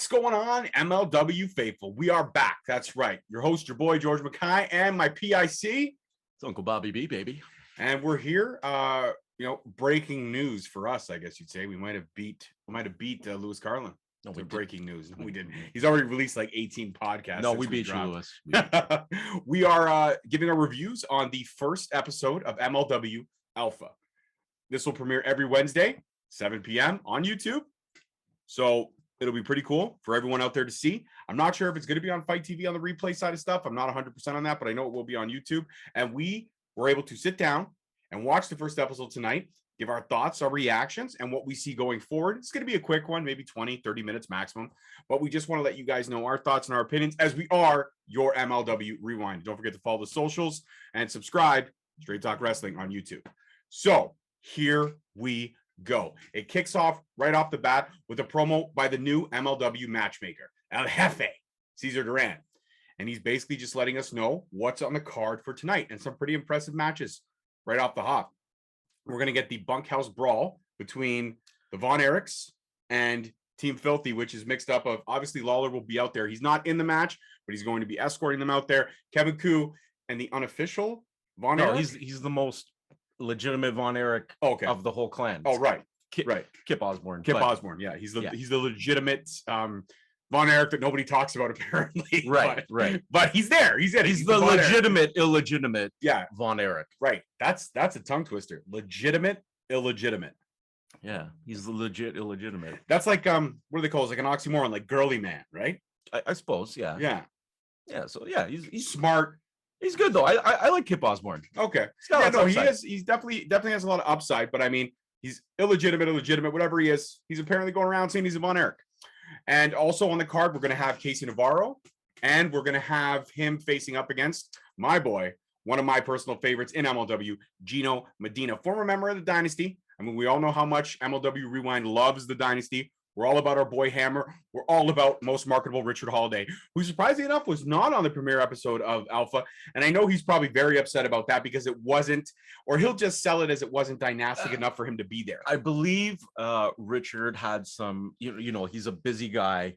What's going on, MLW faithful? We are back. That's right. Your host, your boy, George McKay, and my PIC. It's Uncle Bobby B, baby. And we're here, breaking news for us, I guess you'd say. We might have beat Lewis Carlin. No, we breaking news. No, we didn't. He's already released like 18 podcasts. No, we beat you, Lewis. We are giving our reviews on the first episode of MLW Alpha. This will premiere every Wednesday, 7 p.m. on YouTube. So it'll be pretty cool for everyone out there to see. I'm not sure if it's going to be on Fight TV on the replay side of stuff. I'm not 100% on that, but I know it will be on YouTube. And we were able to sit down and watch the first episode tonight, give our thoughts, our reactions, and what we see going forward. It's going to be a quick one, maybe 20, 30 minutes maximum. But we just want to let you guys know our thoughts and our opinions as we are your MLW Rewind. Don't forget to follow the socials and subscribe to Straight Talk Wrestling on YouTube. So here we go. It kicks off right off the bat with a promo by the new MLW matchmaker, El Jefe, Cesar Duran. And he's basically just letting us know what's on the card for tonight and some pretty impressive matches right off the hop. We're going to get the Bunkhouse Brawl between the Von Erichs and Team Filthy, which is mixed up of, obviously, Lawler will be out there. He's not in the match, but he's going to be escorting them out there. Kevin Koo and the unofficial Von Erich. He's the most legitimate Von Erich of the whole clan. Oh, right. Kip Osborne. Osborne, yeah. He's the legitimate Von Erich that nobody talks about, apparently. Right. But he's there. He's the legitimate, illegitimate Von Erich. Right. That's a tongue twister. Legitimate, illegitimate. Yeah, he's the legit illegitimate. That's like what do they call it? It's like an oxymoron, like girly man, right? I suppose, yeah. Yeah, so yeah, he's smart. He's good though. I like Kip Osborne. Okay. He's definitely has a lot of upside, but I mean, he's illegitimate, whatever he is. He's apparently going around saying he's a Von Erich. And also on the card, we're going to have Casey Navarro, and we're going to have him facing up against my boy, one of my personal favorites in MLW, Gino Medina, former member of the Dynasty. I mean, we all know how much MLW Rewind loves the Dynasty. We're all about our boy Hammer. We're all about most marketable Richard Holiday, who surprisingly enough was not on the premiere episode of Alpha. And I know he's probably very upset about that because it wasn't, or he'll just sell it as it wasn't dynastic enough for him to be there. I believe Richard had some, he's a busy guy.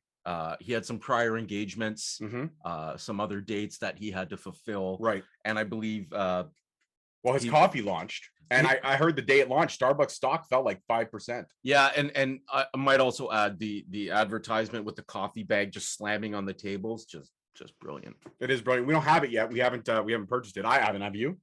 He had some prior engagements, some other dates that he had to fulfill. Right. And I believe his coffee launched. And I heard the day it launched, Starbucks stock fell like 5%. Yeah, and I might also add the advertisement with the coffee bag just slamming on the tables, just brilliant. It is brilliant. We don't have it yet. We haven't purchased it. I haven't. Have you?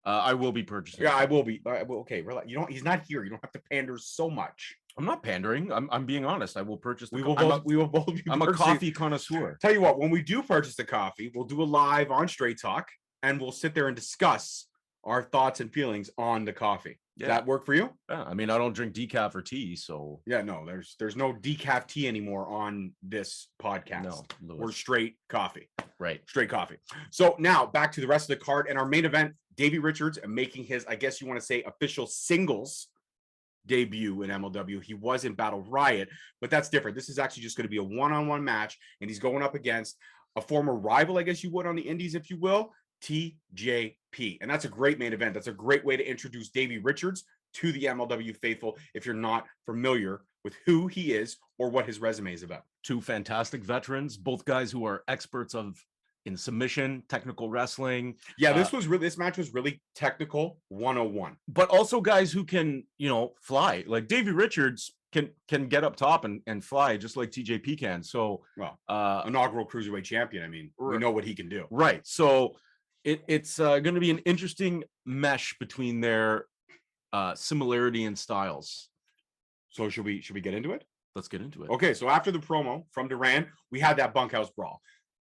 I will be purchasing. Yeah, I will be. Okay, relax. He's not here. You don't have to pander so much. I'm not pandering. I'm being honest. I will purchase. We will both be. I'm a coffee connoisseur. Tell you what, when we do purchase the coffee, we'll do a live on Straight Talk, and we'll sit there and discuss our thoughts and feelings on the coffee. Does that work for you? Yeah, I mean, I don't drink decaf or tea, so yeah, no, there's no decaf tea anymore on this podcast. No, Lewis. We're straight coffee. Right, straight coffee. So now back to the rest of the card and our main event. Davey Richards making his, I guess you want to say, official singles debut in MLW. He was in Battle Riot, but that's different. This is actually just going to be a one-on-one match, and he's going up against a former rival, I guess you would, on the indies, if you will, TJP. And that's a great main event. That's a great way to introduce Davey Richards to the MLW faithful if you're not familiar with who he is or what his resume is about. Two fantastic veterans, both guys who are experts in submission, technical wrestling. Yeah, this match was really technical 101. But also guys who can, fly. Like Davey Richards can get up top and fly just like TJP can. So inaugural cruiserweight champion. I mean, we know what he can do. Right. So it's going to be an interesting mesh between their similarity in styles. So should we get into it? Let's get into it. Okay, so after the promo from Duran, we had that Bunkhouse Brawl.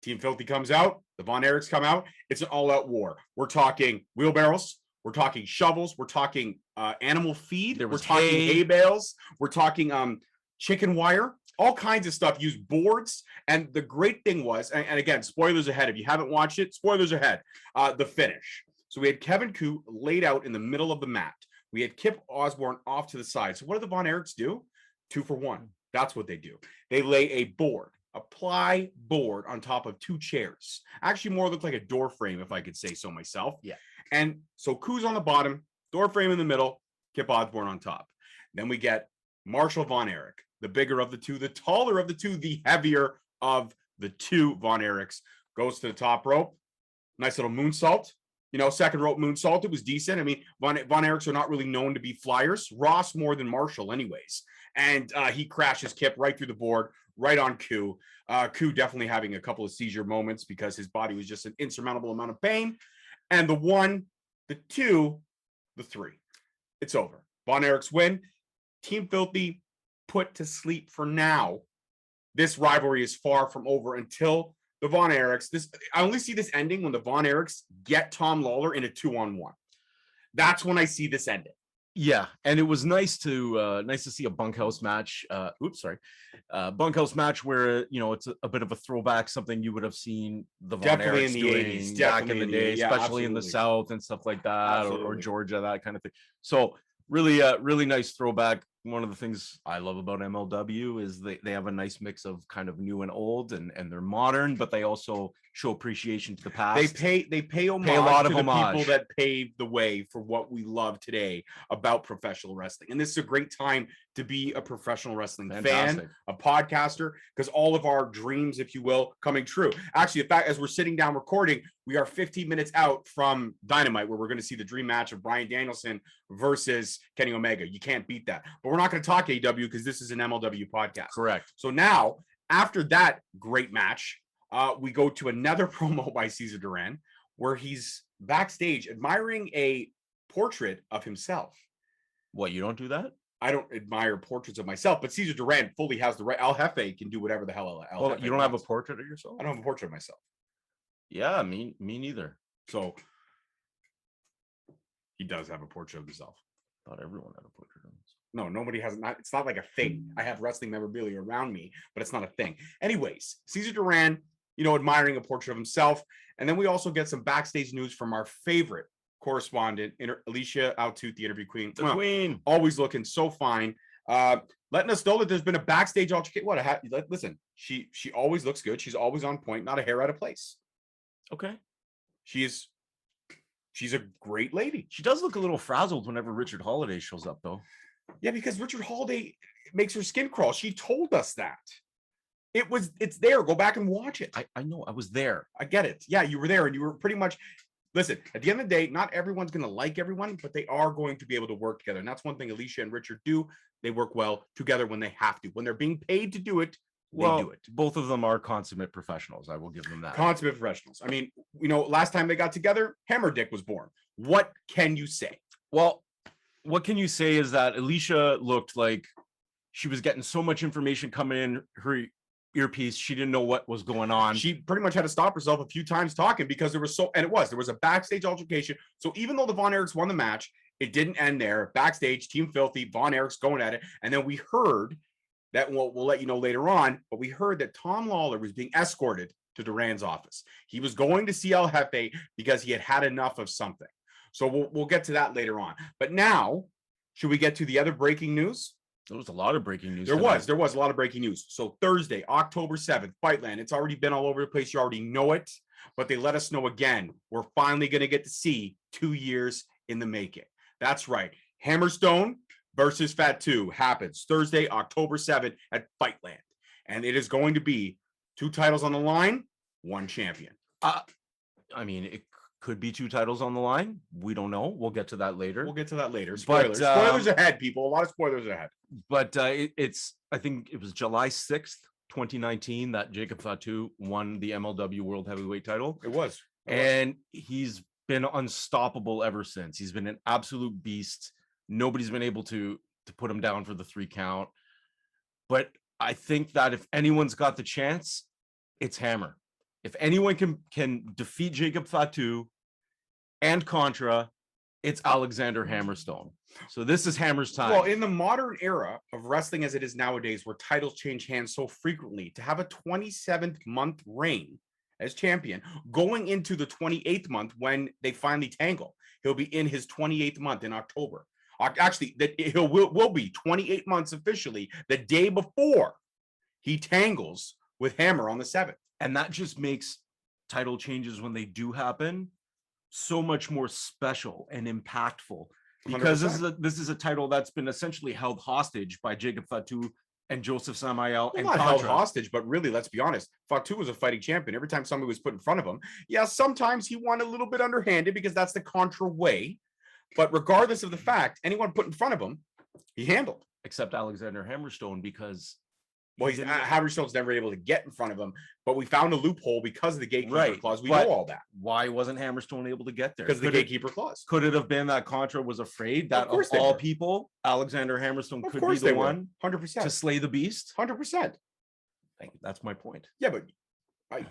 Team Filthy comes out, the Von Erichs come out. It's an all-out war. We're talking wheelbarrows, we're talking shovels, we're talking animal feed, we're talking hay bales, we're talking chicken wire, all kinds of stuff. Use boards. And the great thing was, and again, spoilers ahead. If you haven't watched it, spoilers ahead. The finish. So we had Kevin Koo laid out in the middle of the mat. We had Kip Osborne off to the side. So what do the Von Erichs do? 2 for 1. That's what they do. They lay a board, a ply board on top of 2 chairs. Actually, more looked like a door frame, if I could say so myself. Yeah. And so Koo's on the bottom, door frame in the middle, Kip Osborne on top. Then we get Marshall Von Erich, the bigger of the two, the taller of the two, the heavier of the two. Von Erichs goes to the top rope. Nice little moonsault. You know, second rope moonsault. It was decent. I mean, Von Erichs are not really known to be flyers. Ross more than Marshall anyways. And he crashes Kip right through the board, right on Ku. Ku definitely having a couple of seizure moments because his body was just an insurmountable amount of pain. And the 1, the 2, the 3. It's over. Von Erichs win. Team Filthy put to sleep for now. This rivalry is far from over until the Von Erichs. I only see this ending when the Von Erichs get Tom Lawler in a 2-on-1. That's when I see this ending. Yeah, and it was nice to see a bunkhouse match. Bunkhouse match where it's a bit of a throwback, something you would have seen the Von Definitely Erichs in the doing 80s, back in the day, yeah, especially in the absolutely. South and stuff like that, or Georgia, that kind of thing. So really nice throwback. One of the things I love about MLW is they have a nice mix of kind of new and old, and they're modern, but they also show appreciation to the past. They pay homage a lot to of the homage. people that paved the way for what we love today about professional wrestling. And this is a great time to be a professional wrestling fan, a podcaster, because all of our dreams, if you will, coming true. Actually, in fact, as we're sitting down recording, we are 15 minutes out from Dynamite, where we're going to see the dream match of Bryan Danielson versus Kenny Omega. You can't beat that. But we're not going to talk AEW because this is an MLW podcast. Correct. So now, after that great match, we go to another promo by Cesar Duran, where he's backstage admiring a portrait of himself. What, you don't do that? I don't admire portraits of myself, but Cesar Duran fully has the right. El Jefe can do whatever the hell El Jefe you don't wants. have a portrait of yourself? I don't have a portrait of myself. Yeah, me neither. So he does have a portrait of himself. I thought everyone had a portrait of himself. No, nobody has. Not. It's not like a thing. I have wrestling memorabilia around me, but it's not a thing. Anyways, Cesar Duran, admiring a portrait of himself, and then we also get some backstage news from our favorite correspondent, Alicia Altout, the interview queen. The queen, always looking so fine. Letting us know that there's been a backstage altercation. Listen, she always looks good. She's always on point, not a hair out of place. Okay. She's a great lady. She does look a little frazzled whenever Richard Holiday shows up, though. Yeah, because Richard Holiday makes her skin crawl. She told us that. It's there. Go back and watch it. I know. I was there. I get it. Yeah, you were there, and you were pretty much. Listen, at the end of the day, not everyone's going to like everyone, but they are going to be able to work together. And that's one thing Alicia and Richard do. They work well together when they have to. When they're being paid to do it, they do it. Both of them are consummate professionals. I will give them that. Consummate professionals. I mean, last time they got together, Hammer Dick was born. What can you say? Well, what can you say is that Alicia looked like she was getting so much information coming in her earpiece, she didn't know what was going on. She pretty much had to stop herself a few times talking because there was a backstage altercation. So even though the Von Erichs won the match, it didn't end there. Backstage, Team Filthy, Von Erichs going at it. And then we heard that, we'll let you know later on, but we heard that Tom Lawler was being escorted to Duran's office. He was going to see El Jefe because he had enough of something. So we'll get to that later on. But now, should we get to the other breaking news? There was a lot of breaking news. There was a lot of breaking news. So Thursday, October 7th, Fightland. It's already been all over the place. You already know it, but they let us know again. We're finally going to get to see 2 years in the making. That's right. Hammerstone versus Fatu happens Thursday, October 7th at Fightland. And it is going to be 2 titles on the line, 1 champion. I mean, it could be 2 titles on the line. We don't know. We'll get to that later. Spoilers. Spoilers ahead, people. A lot of spoilers ahead. But I think it was July 6th, 2019, that Jacob Fatu won the MLW World Heavyweight title. It was. And he's been unstoppable ever since. He's been an absolute beast. Nobody's been able to put him down for the 3 count. But I think that if anyone's got the chance, it's Hammer. If anyone can defeat Jacob Fatu and Contra, it's Alexander Hammerstone. So this is Hammer's time. Well, in the modern era of wrestling as it is nowadays, where titles change hands so frequently, to have a 27th month reign as champion going into the 28th month when they finally tangle, he'll be in his 28th month in October. Actually, that will be 28 months officially the day before he tangles with Hammer on the 7th. And that just makes title changes when they do happen so much more special and impactful, because 100%. This is a title that's been essentially held hostage by Jacob Fatu and Joseph Samael and not held Contra. hostage, but really, let's be honest, Fatu was a fighting champion. Every time somebody was put in front of him, yeah, sometimes he won a little bit underhanded because that's the Contra way. But regardless of the fact, anyone put in front of him, he handled. Except Alexander Hammerstone, because Hammerstone's never able to get in front of him, but we found a loophole because of the gatekeeper clause. We know all that. Why wasn't Hammerstone able to get there? Because of the gatekeeper clause. Could it have been that Contra was afraid that of all people, Alexander Hammerstone could be the one 100% to slay the beast? 100%. That's my point. Yeah, but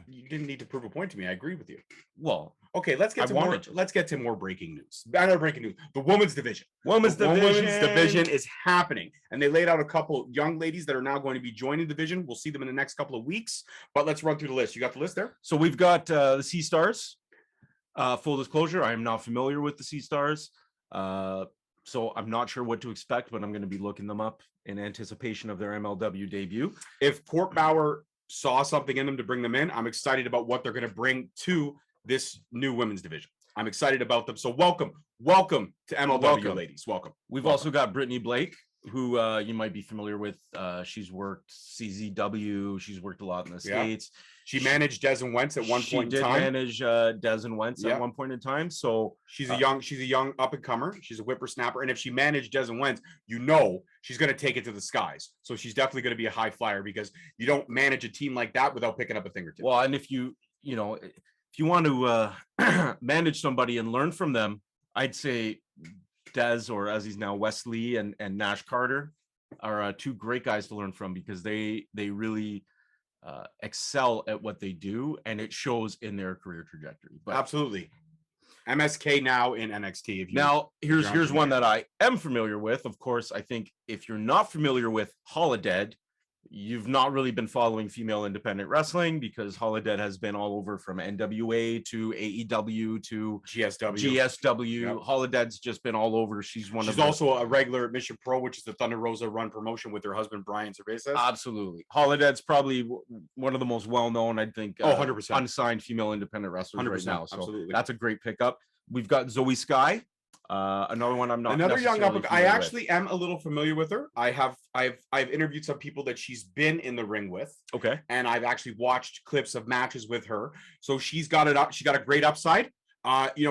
you didn't need to prove a point to me. I agree with you. Well, okay, let's get to more breaking news. Not breaking news. The women's division. Women's division is happening, and they laid out a couple young ladies that are now going to be joining the division. We'll see them in the next couple of weeks. But let's run through the list. You got the list there? So we've got the Sea Stars. Full disclosure, I am not familiar with the Sea Stars, so I'm not sure what to expect. But I'm going to be looking them up in anticipation of their MLW debut. If Court Bauer saw something in them to bring them in, I'm excited about what they're going to bring to this new women's division. I'm excited about them. So welcome to MLW, ladies. Welcome. We've also got Brittany Blake, who you might be familiar with. She's worked CZW. She's worked a lot in the States. She managed Des and Wentz at one point in time. She did manage Des and Wentz at one point in time. So she's a young up and comer. She's a whippersnapper. And if she managed Des and Wentz, you know she's going to take it to the skies. So she's definitely going to be a high flyer, because you don't manage a team like that without picking up a fingertip. Well, and if you want to manage somebody and learn from them, I'd say Des, or as he's now Wesley, and Nash Carter are two great guys to learn from, because they really excel at what they do, and it shows in their career trajectory. But absolutely. MSK now in NXT. Here's one that I am familiar with. Of course, I think if you're not familiar with Holodead, you've not really been following female independent wrestling, because Holodead has been all over, from NWA to AEW to GSW. Yep. Holodead's just been all over. She's also a regular at Mission Pro, which is the Thunder Rosa run promotion with her husband Brian Cerveza. Absolutely. Holodead's probably one of the most well-known, I think, 100% unsigned female independent wrestlers 100%, right now. So absolutely. That's a great pickup. We've got Zoe Sky. Another one I'm not. Another young up. I actually am a little familiar with her. I've interviewed some people that she's been in the ring with. Okay. And I've actually watched clips of matches with her. So she's got it up. She got a great upside.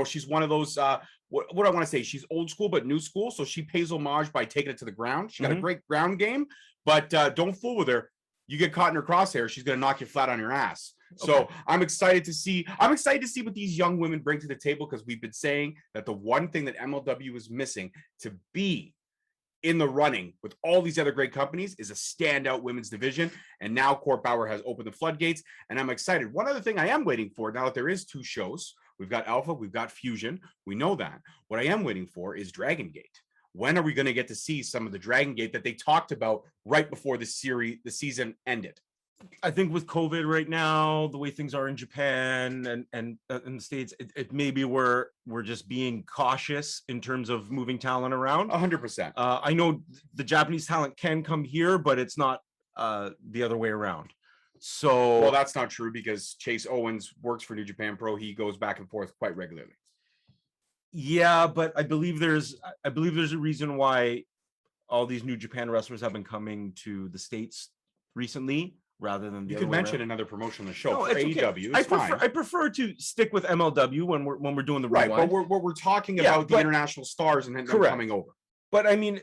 She's one of those. What I want to say, she's old school but new school. So she pays homage by taking it to the ground. She got a great ground game, but don't fool with her. You get caught in her crosshair, she's going to knock you flat on your ass. So I'm excited to see what these young women bring to the table, because we've been saying that the one thing that MLW is missing to be in the running with all these other great companies is a standout women's division. And now Court Bauer has opened the floodgates, and I'm excited. One other thing I am waiting for, now that there is 2 shows, we've got Alpha, we've got Fusion, we know that. What I am waiting for is Dragon Gate. When are we going to get to see some of the Dragon Gate that they talked about right before the season ended? I think with COVID right now, the way things are in Japan and in the States, it maybe we're just being cautious in terms of moving talent around. 100%. I know the Japanese talent can come here, but it's not the other way around. So, well, that's not true, because Chase Owens works for New Japan Pro. He goes back and forth quite regularly. Yeah, but I believe there's a reason why all these New Japan wrestlers have been coming to the States recently, rather than you could mention another promotion on the show. No, for AEW. Okay. I prefer to stick with MLW when we're doing the right. rewind. But we're talking about the international stars and then them coming over. But I mean,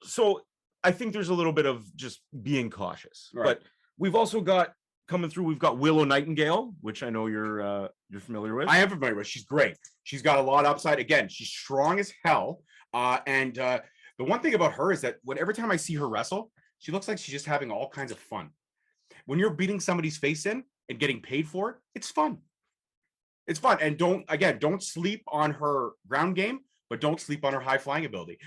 so I think there's a little bit of just being cautious. Right. But we've also got coming through. We've got Willow Nightingale, which I know you're familiar with. I am familiar with. She's great. She's got a lot of upside. Again, she's strong as hell. And the one thing about her is that every time I see her wrestle, she looks like she's just having all kinds of fun. When you're beating somebody's face in and getting paid for it, it's fun. It's fun. And don't sleep on her ground game, but don't sleep on her high flying ability.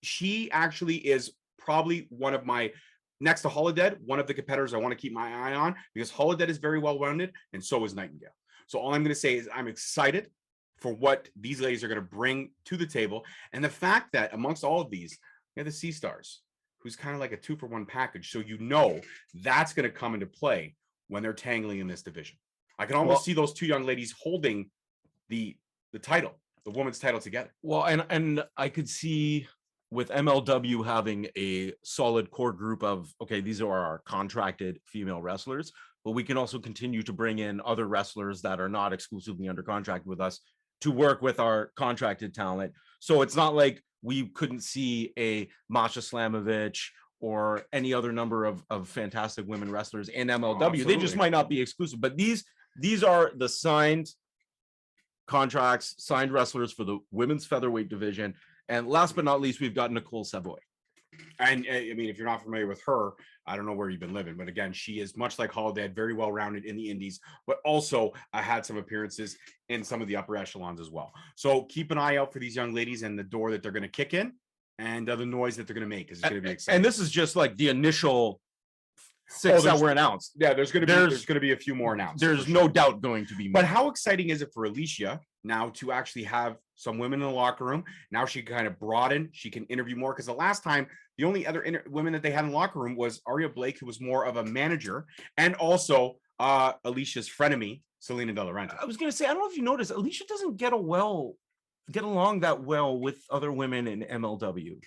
She actually is probably one of my, next to Holodead, one of the competitors I want to keep my eye on, because Holodead is very well rounded, and so is Nightingale. So all I'm going to say is I'm excited for what these ladies are going to bring to the table. And the fact that amongst all of these, we have the Sea Stars, who's kind of like a 2-for-1 package. So that's going to come into play when they're tangling in this division. I can almost see those 2 young ladies holding the title, the women's title together. Well, and I could see with MLW having a solid core group of, okay, these are our contracted female wrestlers, but we can also continue to bring in other wrestlers that are not exclusively under contract with us to work with our contracted talent. So it's not like we couldn't see a Masha Slamovich or any other number of fantastic women wrestlers in MLW. They just might not be exclusive, but these are the signed contracts, signed wrestlers for the women's featherweight division. And last but not least, we've got Nicole Savoy. And I mean, if you're not familiar with her, I don't know where you've been living, but again, she is much like Holiday, very well rounded in the indies, but also had some appearances in some of the upper echelons as well. So keep an eye out for these young ladies and the door that they're going to kick in and the noise that they're going to make, because it's going to be exciting. And this is just like the initial 6 that were announced. Yeah, there's going to be a few more announced. There's no doubt going to be more. But how exciting is it for Alicia now to actually have some women in the locker room? Now she can kind of broaden. She can interview more, because the last time the only other women that they had in the locker room was Aria Blake, who was more of a manager, and also Alicia's frenemy, Selena De La Renta. I was going to say, I don't know if you noticed, Alicia doesn't get along that well with other women in MLW.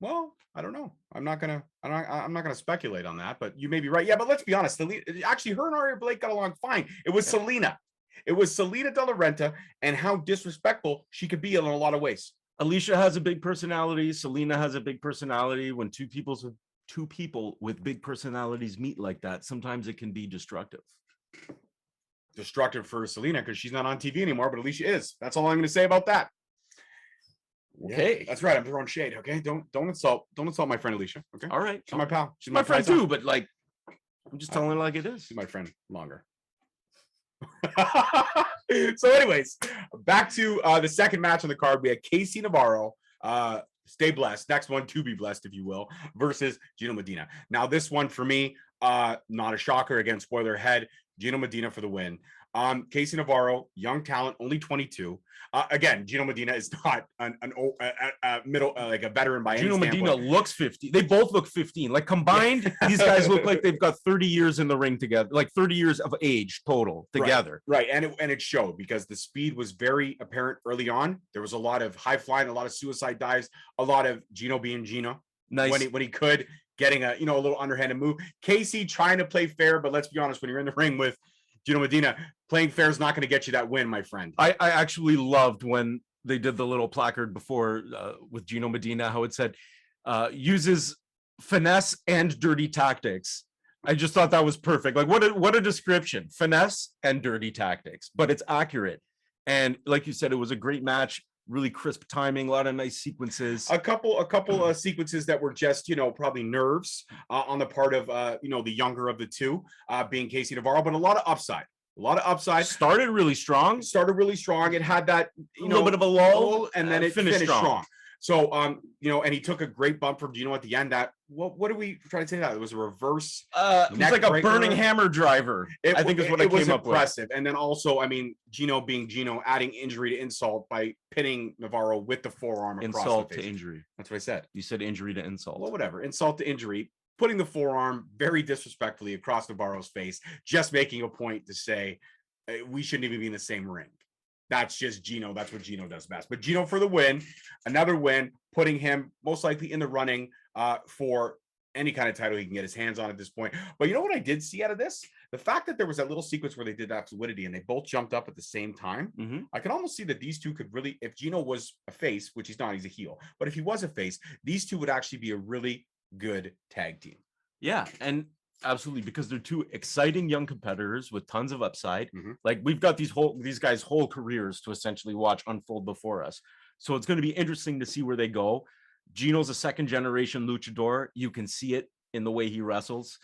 Well, I don't know. I'm not gonna speculate on that, but you may be right. Yeah, but let's be honest. Actually, her and Aria Blake got along fine. It was Selena. It was Selena De La Renta, and how disrespectful she could be in a lot of ways. Alicia has a big personality. Selena has a big personality. When two people with big personalities meet like that, sometimes it can be destructive. Destructive for Selena because she's not on TV anymore, but Alicia is. That's all I'm going to say about that. Okay, yeah, that's right. I'm throwing shade. Okay, don't insult my friend Alicia. Okay, all right. She's my pal. She's my friend too, but like, I'm just telling her like it is. She's my friend longer. So anyways, back to the second match on the card. We had Casey Navarro, stay blessed, next one to be blessed, if you will, versus Gino Medina. Now this one for me, not a shocker. Again, spoiler ahead, Gino Medina for the win. Casey Navarro, young talent, only 22. Again, Gino Medina is not a middle, like a veteran by any standpoint. Gino Medina looks 50. They both look 15. Like combined, these guys look like they've got 30 years in the ring together, like 30 years of age total together. Right. And it showed, because the speed was very apparent early on. There was a lot of high flying, a lot of suicide dives, a lot of Gino being Gino. Nice. When he could, getting a little underhanded move. Casey trying to play fair, but let's be honest, when you're in the ring with Gino Medina, playing fair is not going to get you that win, my friend. I actually loved when they did the little placard before with Gino Medina, how it said, uses finesse and dirty tactics. I just thought that was perfect. Like what a description, finesse and dirty tactics, but it's accurate. And like you said, it was a great match, really crisp timing, a lot of nice sequences. A couple of sequences that were just, probably nerves on the part of, the younger of the two, being Casey Navarro, but a lot of upside. Started really strong. It had that, a little bit of a lull, and then it finished strong. So, and he took a great bump from Gino at the end. That what do we try to say? That it was a reverse. It was like a burning hammer driver. I think is what I came up with. Impressive. And then also, I mean, Gino being Gino, adding injury to insult by pinning Navarro with the forearm across insult the face. To injury. That's what I said. You said injury to insult. Well, whatever. Insult to injury. Putting the forearm very disrespectfully across Navarro's face, just making a point to say we shouldn't even be in the same ring. That's just Gino. That's what Gino does best. But Gino for the win, another win, putting him most likely in the running for any kind of title he can get his hands on at this point. But you know what I did see out of this? The fact that there was that little sequence where they did that fluidity and they both jumped up at the same time. Mm-hmm. I can almost see that these two could really, if Gino was a face, which he's not, he's a heel, but if he was a face, these two would actually be a really good tag team. Yeah, and absolutely, because they're two exciting young competitors with tons of upside. Mm-hmm. Like we've got these guys' whole careers to essentially watch unfold before us. So it's going to be interesting to see where they go. Gino's a second generation luchador. You can see it in the way he wrestles.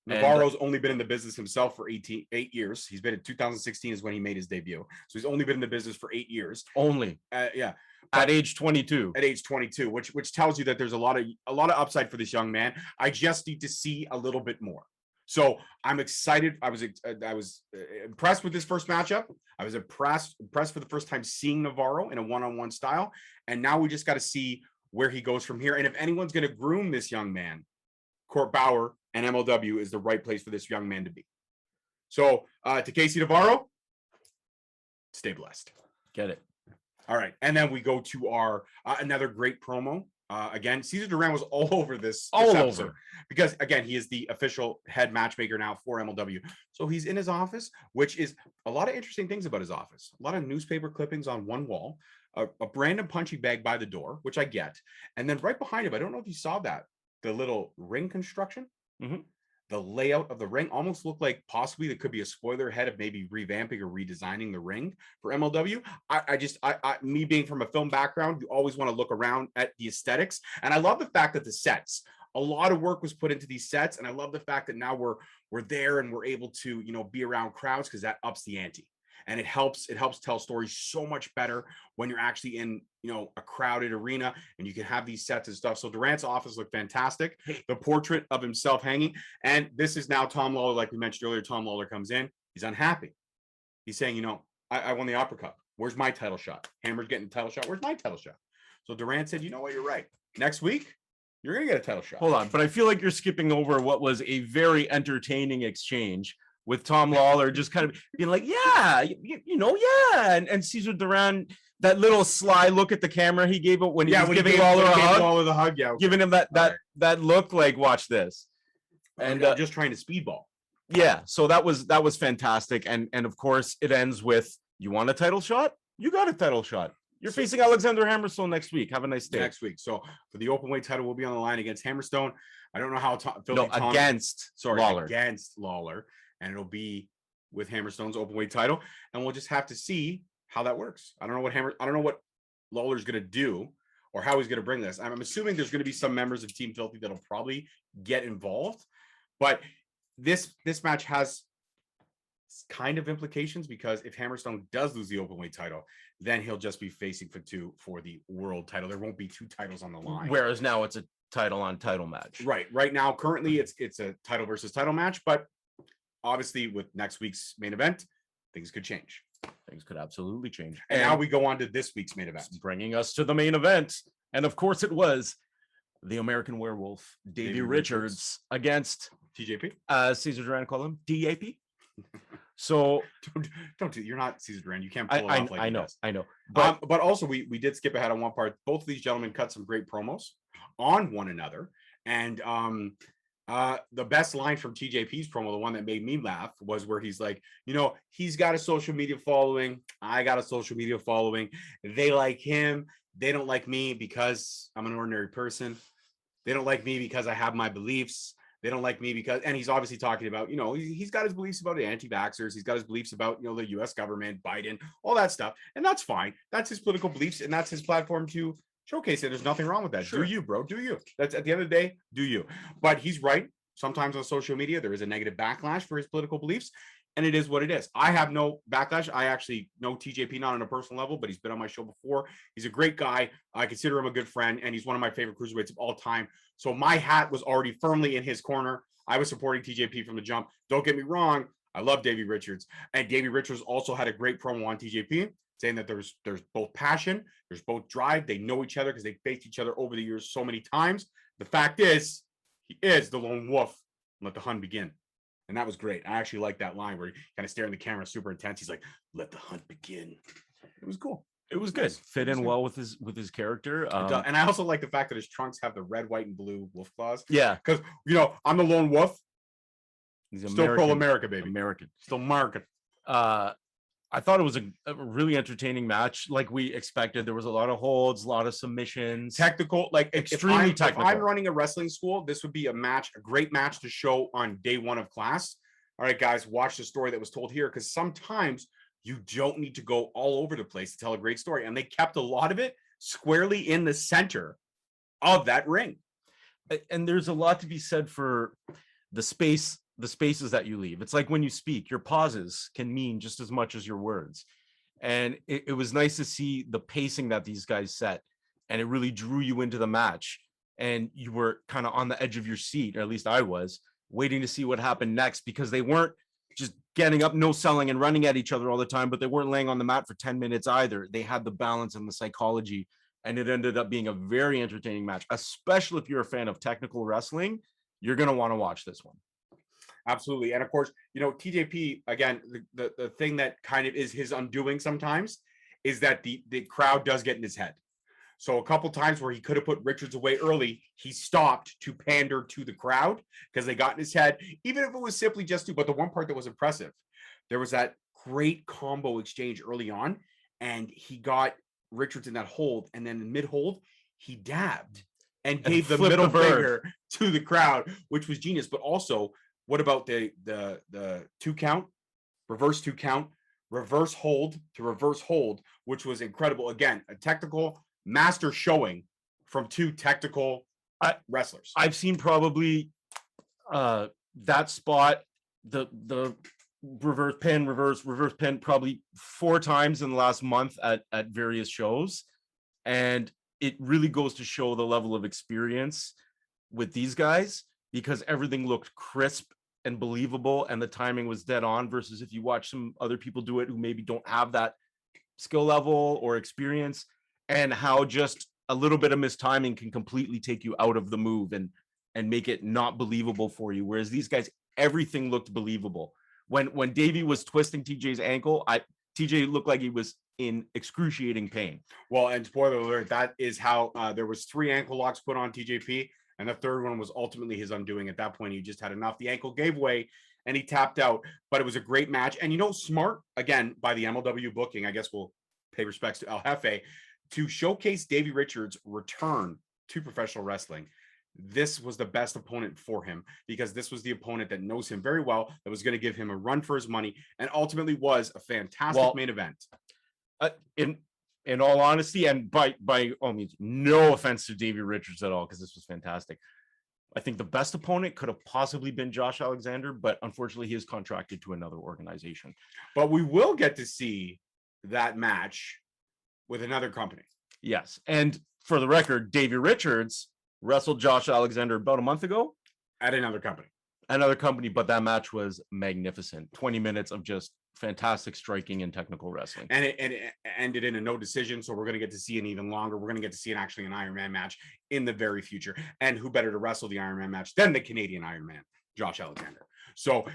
Navarro's only been in the business himself for 8 years. He's been in 2016 is when he made his debut. So he's only been in the business for 8 years. Only. Yeah. At age 22. At age 22, which tells you that there's a lot of upside for this young man. I just need to see a little bit more. So I'm excited. I was impressed with this first matchup. I was impressed for the first time seeing Navarro in a one-on-one style. And now we just got to see where he goes from here. And if anyone's going to groom this young man, Court Bauer and MLW is the right place for this young man to be. So to Casey Navarro, stay blessed. Get it. All right, and then we go to our another great promo. Again, Cesar Duran was all over this episode because again, he is the official head matchmaker now for MLW. So he's in his office, which is a lot of interesting things about his office. A lot of newspaper clippings on one wall, a random punching bag by the door, which I get, and then right behind him, I don't know if you saw that, the little ring construction. Mhm. The layout of the ring almost looked like possibly there could be a spoiler ahead of maybe revamping or redesigning the ring for MLW. Me being from a film background, you always want to look around at the aesthetics. And I love the fact that the sets, a lot of work was put into these sets. And I love the fact that now we're there and we're able to, be around crowds because that ups the ante. And it helps tell stories so much better when you're actually in, a crowded arena and you can have these sets and stuff. So Durant's office looked fantastic. The portrait of himself hanging. And this is now Tom Lawler, like we mentioned earlier. Tom Lawler comes in. He's unhappy. He's saying, I won the Opera Cup. Where's my title shot? Hammer's getting the title shot. Where's my title shot? So Durant said, you know what? You're right. Next week, you're going to get a title shot. Hold on. But I feel like you're skipping over what was a very entertaining exchange with Tom Lawler just kind of being like, yeah, yeah. And Cesar Duran, that little sly look at the camera he gave it when he was giving Lawler a hug. Lawler the hug, yeah. Giving him that look like, watch this. And just trying to speedball. Yeah, so that was fantastic. And of course, it ends with, you want a title shot? You got a title shot. You're facing Alexander Hammerstone next week. Have a nice day. Next week. So for the openweight title, we'll be on the line against Hammerstone. I don't know how against Lawler. And it'll be with Hammerstone's openweight title, and we'll just have to see how that works. I don't know what Lawler's going to do or how he's going to bring this. I'm assuming there's going to be some members of Team Filthy that'll probably get involved, but this match has kind of implications because if Hammerstone does lose the openweight title, then he'll just be facing for the world title. There won't be two titles on the line. Whereas now it's a title on title match. Right now, currently it's a title versus title match, but obviously, with next week's main event, things could change. Things could absolutely change. And now we go on to this week's main event. Bringing us to the main event. And of course, it was the American Werewolf, Davey Richards, against TJP. Cesar Duran, call him DAP. So don't do. You're not Cesar Duran. You can't pull it off like I know. But also, we did skip ahead on one part. Both of these gentlemen cut some great promos on one another. And the best line from TJP's promo, the one that made me laugh, was where he's like, he's got a social media following. I got a social media following. They like him. They don't like me because I'm an ordinary person. They don't like me because I have my beliefs. They don't like me because, and he's obviously talking about, he's got his beliefs about the anti-vaxxers. He's got his beliefs about, the U.S. government, Biden, all that stuff. And that's fine. That's his political beliefs. And that's his platform to showcase it. There's nothing wrong with that. Sure. Do you, bro? Do you? That's at the end of the day, do you? But he's right. Sometimes on social media, there is a negative backlash for his political beliefs, and it is what it is. I have no backlash. I actually know TJP, not on a personal level, but he's been on my show before. He's a great guy. I consider him a good friend, and he's one of my favorite cruiserweights of all time. So my hat was already firmly in his corner. I was supporting TJP from the jump. Don't get me wrong. I love Davey Richards. And Davey Richards also had a great promo on TJP, saying that there's both passion, there's both drive. They know each other because they faced each other over the years so many times. The fact is, he is the lone wolf. Let the hunt begin. And that was great. I actually like that line where he kind of staring at the camera, super intense. He's like, let the hunt begin. It was cool. It was good. Fit in well with his character. And I also like the fact that his trunks have the red, white, and blue wolf claws. Yeah. Because, I'm the lone wolf. He's still pro-America, baby. American. Still American. I thought it was a really entertaining match, like we expected. There was a lot of holds, a lot of submissions. Technical, extremely technical. If I'm running a wrestling school, this would be a great match to show on day one of class. All right, guys, watch the story that was told here, because sometimes you don't need to go all over the place to tell a great story. And they kept a lot of it squarely in the center of that ring. And there's a lot to be said for the spaces that you leave. It's like when you speak, your pauses can mean just as much as your words. And it was nice to see the pacing that these guys set, and it really drew you into the match. And you were kind of on the edge of your seat, or at least I was, waiting to see what happened next, because they weren't just getting up, no selling, and running at each other all the time, but they weren't laying on the mat for 10 minutes either. They had the balance and the psychology, and it ended up being a very entertaining match, especially if you're a fan of technical wrestling. You're going to want to watch this one. Absolutely. And of course, TJP, again, the thing that kind of is his undoing sometimes is that the crowd does get in his head. So a couple times where he could have put Richards away early, he stopped to pander to the crowd because they got in his head, even if it was simply just to. But the one part that was impressive, there was that great combo exchange early on, and he got Richards in that hold, and then in mid-hold, he dabbed and gave the middle finger to the crowd, which was genius. But also, what about the 2 count, reverse 2 count, reverse hold to reverse hold, which was incredible. Again, a technical master showing from 2 technical wrestlers. I've seen probably that spot, the reverse pin probably 4 times in the last month at various shows. And it really goes to show the level of experience with these guys, because everything looked crisp and believable and the timing was dead on, versus if you watch some other people do it who maybe don't have that skill level or experience, and how just a little bit of mistiming can completely take you out of the move and make it not believable for you. Whereas these guys, everything looked believable. When Davey was twisting TJ's ankle, TJ looked like he was in excruciating pain. Well, and spoiler alert, that is how there was 3 ankle locks put on TJP, and the third one was ultimately his undoing. At that point, he just had enough. The ankle gave way and he tapped out, but it was a great match. And smart, again, by the MLW booking, I guess we'll pay respects to El Jefe, to showcase Davey Richards' return to professional wrestling. This was the best opponent for him, because this was the opponent that knows him very well, that was going to give him a run for his money, and ultimately was a fantastic main event. In all honesty, and by all means, no offense to Davey Richards at all, because this was fantastic. I think the best opponent could have possibly been Josh Alexander, but unfortunately he is contracted to another organization. But we will get to see that match with another company. Yes. And for the record, Davey Richards wrestled Josh Alexander about a month ago at another company. But that match was magnificent. 20 minutes of just fantastic striking and technical wrestling. And it ended in a no decision. So we're going to get to see an even longer. We're going to get to see actually an Iron Man match in the very future. And who better to wrestle the Iron Man match than the Canadian Iron Man, Josh Alexander. So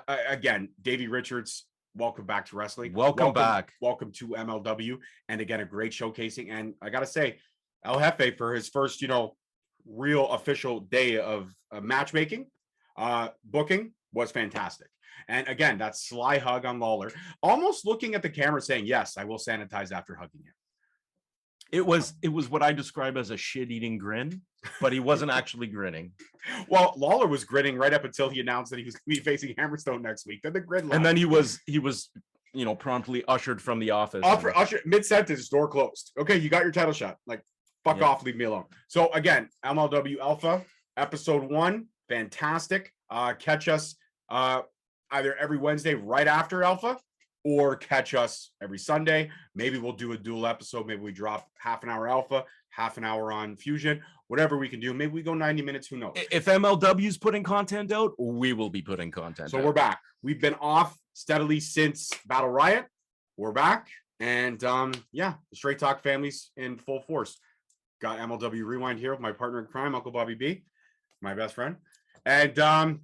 again, Davey Richards, welcome back to wrestling. Welcome back. Welcome to MLW. And again, a great showcasing. And I got to say, El Jefe, for his first, real official day of matchmaking, booking, was fantastic. And again, that sly hug on Lawler, almost looking at the camera saying, yes, I will sanitize after hugging him. It was what I describe as a shit-eating grin, but he wasn't actually grinning. Well, Lawler was grinning right up until he announced that he was going to be facing Hammerstone next week. Then the grin left. And then he was promptly ushered from the office. Ushered mid-sentence, door closed. Okay, you got your title shot. Like, fuck off, leave me alone. So again, MLW Alpha, episode 1, fantastic. Catch us either every Wednesday right after Alpha, or catch us every Sunday. Maybe we'll do a dual episode. Maybe we drop half an hour Alpha, half an hour on Fusion, whatever we can do. Maybe we go 90 minutes, who knows? If MLW's putting content out, we will be putting content out. So we're back. We've been off steadily since Battle Riot. We're back. And the Straight Talk family's in full force. Got MLW Rewind here with my partner in crime, Uncle Bobby B, my best friend. And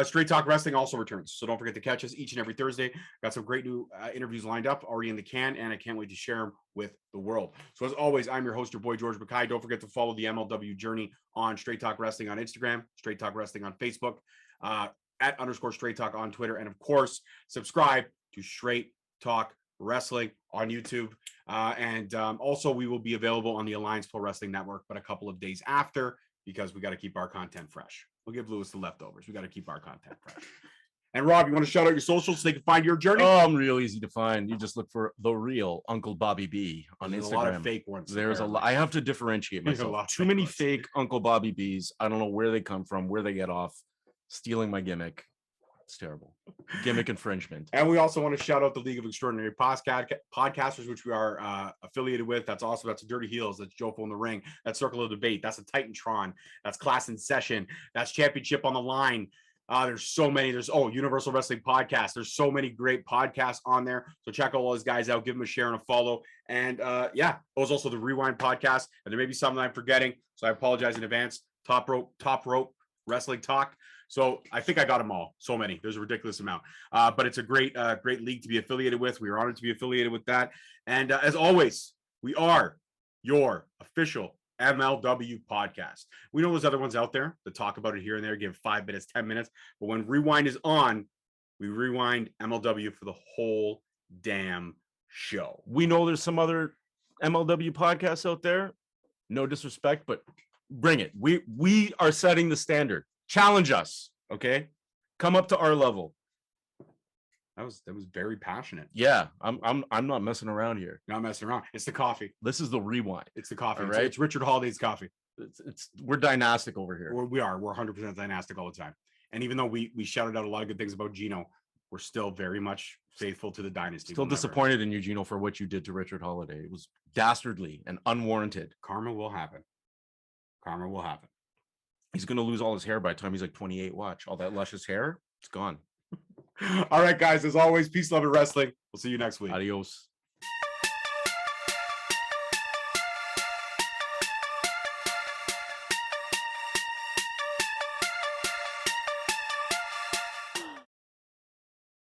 Straight Talk Wrestling also returns. So don't forget to catch us each and every Thursday. Got some great new interviews lined up, already in the can, and I can't wait to share them with the world. So as always, I'm your host, your boy, George McKay. Don't forget to follow the MLW journey on Straight Talk Wrestling on Instagram, Straight Talk Wrestling on Facebook, @_Straight Talk on Twitter. And of course, subscribe to Straight Talk Wrestling on YouTube. Also, we will be available on the Alliance Pro Wrestling Network, but a couple of days after, because we got to keep our content fresh. We'll give Lewis the leftovers. We got to keep our content fresh. And Rob, you want to shout out your socials so they can find your journey? Oh, I'm real easy to find. You just look for the real Uncle Bobby B on Instagram. A lot of fake ones. There's a lot. I have to differentiate myself. Too many fake Uncle Bobby B's. I don't know where they come from, where they get off stealing my gimmick. It's terrible. Gimmick infringement. And we also want to shout out the League of Extraordinary Podcasters, which we are affiliated with. That's awesome. That's Dirty Heels. That's Jofo in the Ring. That's Circle of Debate. That's a Titantron. That's Class in Session. That's Championship on the Line. There's so many. There's Universal Wrestling Podcast. There's so many great podcasts on there. So check all those guys out. Give them a share and a follow. And there's also the Rewind podcast. And there may be something I'm forgetting, so I apologize in advance. Top Rope Wrestling Talk. So I think I got them all. So many. There's a ridiculous amount. But it's a great league to be affiliated with. We are honored to be affiliated with that. And as always, we are your official MLW podcast. We know there's other ones out there that talk about it here and there, give 5 minutes, 10 minutes. But when Rewind is on, we rewind MLW for the whole damn show. We know there's some other MLW podcasts out there. No disrespect, but bring it. We are setting the standard. Challenge us, okay? Come up to our level. That was very passionate. Yeah, I'm not messing around here. Not messing around. It's the coffee. This is the Rewind. It's the coffee. All It's- right. It's Richard Holiday's coffee. We're dynastic over here. We are. We're 100% dynastic all the time. And even though we shouted out a lot of good things about Gino, we're still very much faithful to the dynasty. Still We'll never- disappointed in you, Gino, for what you did to Richard Holiday. It was dastardly and unwarranted. Karma will happen. Karma will happen. He's going to lose all his hair by the time he's like 28. Watch. All that luscious hair, it's gone. All right, guys. As always, peace, love, and wrestling. We'll see you next week. Adios.